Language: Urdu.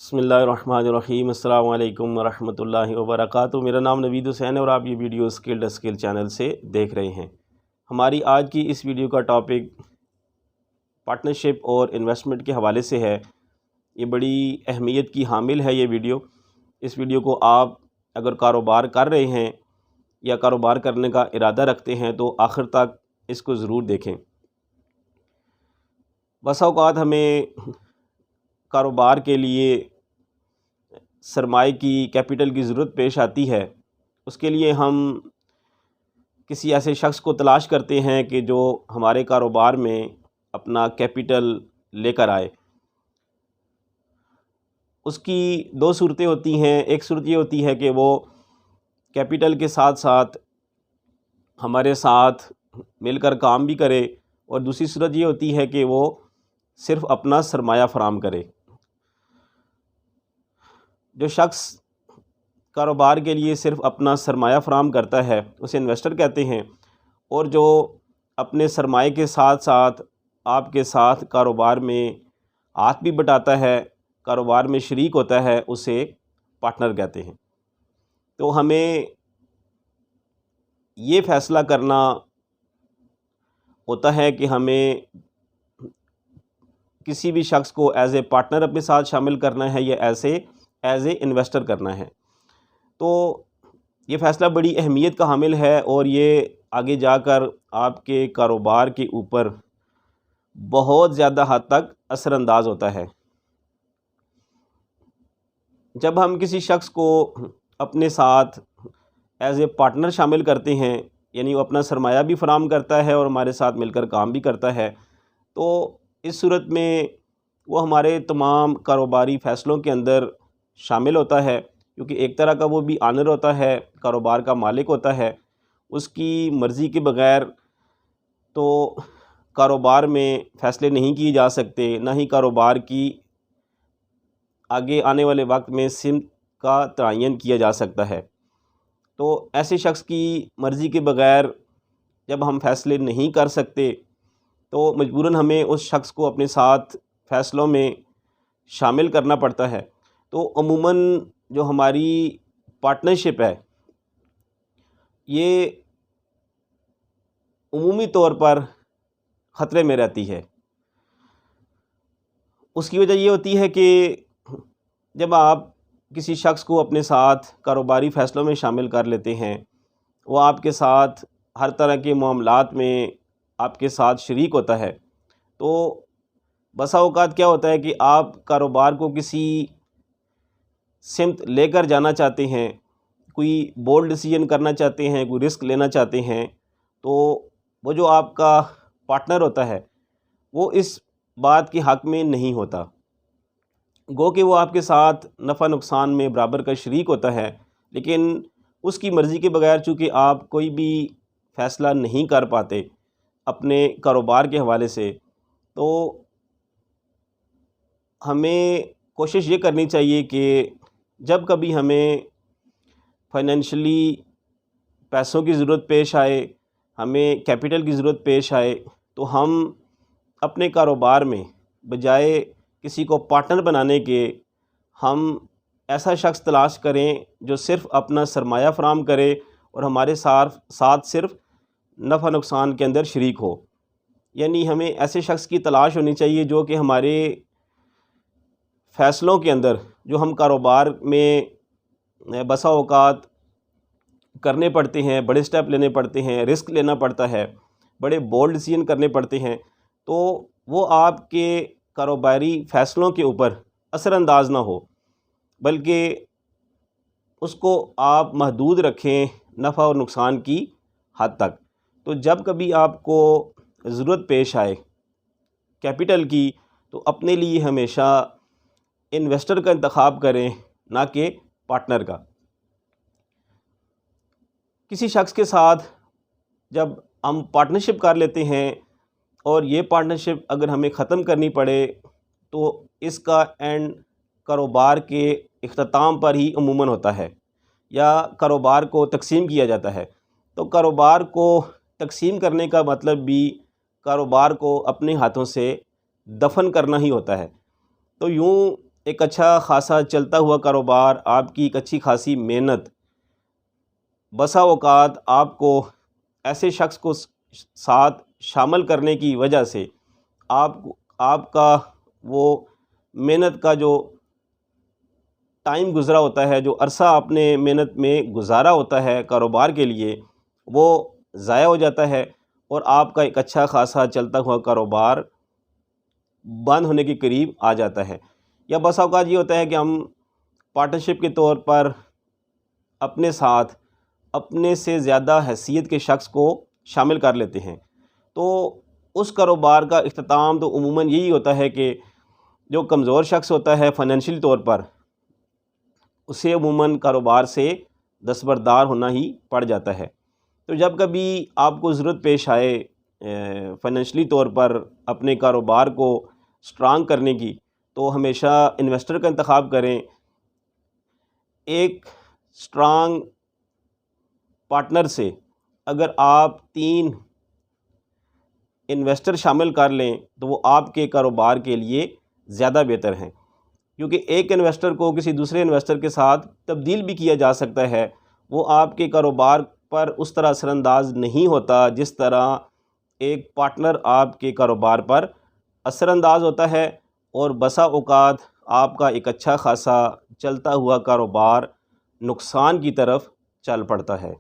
بسم اللہ الرحمن الرحیم۔ السلام علیکم ورحمۃ اللہ وبرکاتہ۔ میرا نام نوید حسین ہے اور آپ یہ ویڈیو اسکل چینل سے دیکھ رہے ہیں۔ ہماری آج کی اس ویڈیو کا ٹاپک پارٹنرشپ اور انویسٹمنٹ کے حوالے سے ہے۔ یہ بڑی اہمیت کی حامل ہے یہ ویڈیو۔ اس ویڈیو کو آپ اگر کاروبار کر رہے ہیں یا کاروبار کرنے کا ارادہ رکھتے ہیں تو آخر تک اس کو ضرور دیکھیں۔ بسا اوقات ہمیں کاروبار کے لیے سرمائے کی کیپٹل کی ضرورت پیش آتی ہے۔ اس کے لیے ہم کسی ایسے شخص کو تلاش کرتے ہیں کہ جو ہمارے کاروبار میں اپنا کیپٹل لے کر آئے۔ اس کی دو صورتیں ہوتی ہیں۔ ایک صورت یہ ہوتی ہے کہ وہ کیپٹل کے ساتھ ساتھ ہمارے ساتھ مل کر کام بھی کرے، اور دوسری صورت یہ ہوتی ہے کہ وہ صرف اپنا سرمایہ فراہم کرے۔ جو شخص کاروبار کے لیے صرف اپنا سرمایہ فراہم کرتا ہے اسے انویسٹر کہتے ہیں، اور جو اپنے سرمایے کے ساتھ ساتھ آپ کے ساتھ کاروبار میں ہاتھ بھی بٹاتا ہے، کاروبار میں شریک ہوتا ہے، اسے پارٹنر کہتے ہیں۔ تو ہمیں یہ فیصلہ کرنا ہوتا ہے کہ ہمیں کسی بھی شخص کو ایز اے پارٹنر اپنے ساتھ شامل کرنا ہے یا ایز اے انویسٹر کرنا ہے۔ تو یہ فیصلہ بڑی اہمیت کا حامل ہے اور یہ آگے جا کر آپ کے کاروبار کے اوپر بہت زیادہ حد تک اثر انداز ہوتا ہے۔ جب ہم کسی شخص کو اپنے ساتھ ایز اے پارٹنر شامل کرتے ہیں، یعنی وہ اپنا سرمایہ بھی فراہم کرتا ہے اور ہمارے ساتھ مل کر کام بھی کرتا ہے، تو اس صورت میں وہ ہمارے تمام کاروباری فیصلوں کے اندر شامل ہوتا ہے، کیونکہ ایک طرح کا وہ بھی آنر ہوتا ہے، کاروبار کا مالک ہوتا ہے۔ اس کی مرضی کے بغیر تو کاروبار میں فیصلے نہیں کیے جا سکتے، نہ ہی کاروبار کی آگے آنے والے وقت میں سمت کا تعین کیا جا سکتا ہے۔ تو ایسے شخص کی مرضی کے بغیر جب ہم فیصلے نہیں کر سکتے تو مجبوراً ہمیں اس شخص کو اپنے ساتھ فیصلوں میں شامل کرنا پڑتا ہے۔ تو عموماً جو ہماری پارٹنرشپ ہے یہ عمومی طور پر خطرے میں رہتی ہے۔ اس کی وجہ یہ ہوتی ہے کہ جب آپ کسی شخص کو اپنے ساتھ کاروباری فیصلوں میں شامل کر لیتے ہیں، وہ آپ کے ساتھ ہر طرح کے معاملات میں آپ کے ساتھ شریک ہوتا ہے، تو بسا اوقات کیا ہوتا ہے کہ آپ کاروبار کو کسی سمت لے کر جانا چاہتے ہیں، کوئی بولڈ ڈیسیژن کرنا چاہتے ہیں، کوئی رسک لینا چاہتے ہیں، تو وہ جو آپ کا پارٹنر ہوتا ہے وہ اس بات کے حق میں نہیں ہوتا، گو کہ وہ آپ کے ساتھ نفع نقصان میں برابر کا شریک ہوتا ہے، لیکن اس کی مرضی کے بغیر چونکہ آپ کوئی بھی فیصلہ نہیں کر پاتے اپنے کاروبار کے حوالے سے، تو ہمیں کوشش یہ کرنی چاہیے کہ جب کبھی ہمیں فائنینشلی پیسوں کی ضرورت پیش آئے، ہمیں کیپٹل کی ضرورت پیش آئے، تو ہم اپنے کاروبار میں بجائے کسی کو پارٹنر بنانے کے ہم ایسا شخص تلاش کریں جو صرف اپنا سرمایہ فراہم کرے اور ہمارے ساتھ صرف نفع نقصان کے اندر شریک ہو۔ یعنی ہمیں ایسے شخص کی تلاش ہونی چاہیے جو کہ ہمارے فیصلوں کے اندر جو ہم کاروبار میں بسا اوقات کرنے پڑتے ہیں، بڑے سٹیپ لینے پڑتے ہیں، رسک لینا پڑتا ہے، بڑے بولڈ ڈیسیژن کرنے پڑتے ہیں، تو وہ آپ کے کاروباری فیصلوں کے اوپر اثر انداز نہ ہو، بلکہ اس کو آپ محدود رکھیں نفع اور نقصان کی حد تک۔ تو جب کبھی آپ کو ضرورت پیش آئے کیپٹل کی تو اپنے لیے ہمیشہ انویسٹر کا انتخاب کریں، نہ کہ پارٹنر کا۔ کسی شخص کے ساتھ جب ہم پارٹنرشپ کر لیتے ہیں اور یہ پارٹنرشپ اگر ہمیں ختم کرنی پڑے تو اس کا اینڈ کاروبار کے اختتام پر ہی عموماً ہوتا ہے، یا کاروبار کو تقسیم کیا جاتا ہے۔ تو کاروبار کو تقسیم کرنے کا مطلب بھی کاروبار کو اپنے ہاتھوں سے دفن کرنا ہی ہوتا ہے۔ تو یوں ایک اچھا خاصا چلتا ہوا کاروبار، آپ کی ایک اچھی خاصی محنت بسا اوقات آپ کو ایسے شخص کو ساتھ شامل کرنے کی وجہ سے آپ کا وہ محنت کا جو ٹائم گزرا ہوتا ہے، جو عرصہ آپ نے محنت میں گزارا ہوتا ہے کاروبار کے لیے، وہ ضائع ہو جاتا ہے اور آپ کا ایک اچھا خاصا چلتا ہوا کاروبار بند ہونے کے قریب آ جاتا ہے۔ یا بسا اوقات یہ ہوتا ہے کہ ہم پارٹنرشپ کے طور پر اپنے ساتھ اپنے سے زیادہ حیثیت کے شخص کو شامل کر لیتے ہیں، تو اس کاروبار کا اختتام تو عموماً یہی ہوتا ہے کہ جو کمزور شخص ہوتا ہے فائنینشیل طور پر، اسے عموماً کاروبار سے دستبردار ہونا ہی پڑ جاتا ہے۔ تو جب کبھی آپ کو ضرورت پیش آئے فائنینشلی طور پر اپنے کاروبار کو سٹرانگ کرنے کی، تو ہمیشہ انویسٹر کا انتخاب کریں۔ ایک سٹرانگ پارٹنر سے اگر آپ 3 انویسٹر شامل کر لیں تو وہ آپ کے کاروبار کے لیے زیادہ بہتر ہیں، کیونکہ ایک انویسٹر کو کسی دوسرے انویسٹر کے ساتھ تبدیل بھی کیا جا سکتا ہے، وہ آپ کے کاروبار پر اس طرح اثر انداز نہیں ہوتا جس طرح ایک پارٹنر آپ کے کاروبار پر اثر انداز ہوتا ہے، اور بسا اوقات آپ کا ایک اچھا خاصا چلتا ہوا کاروبار نقصان کی طرف چل پڑتا ہے۔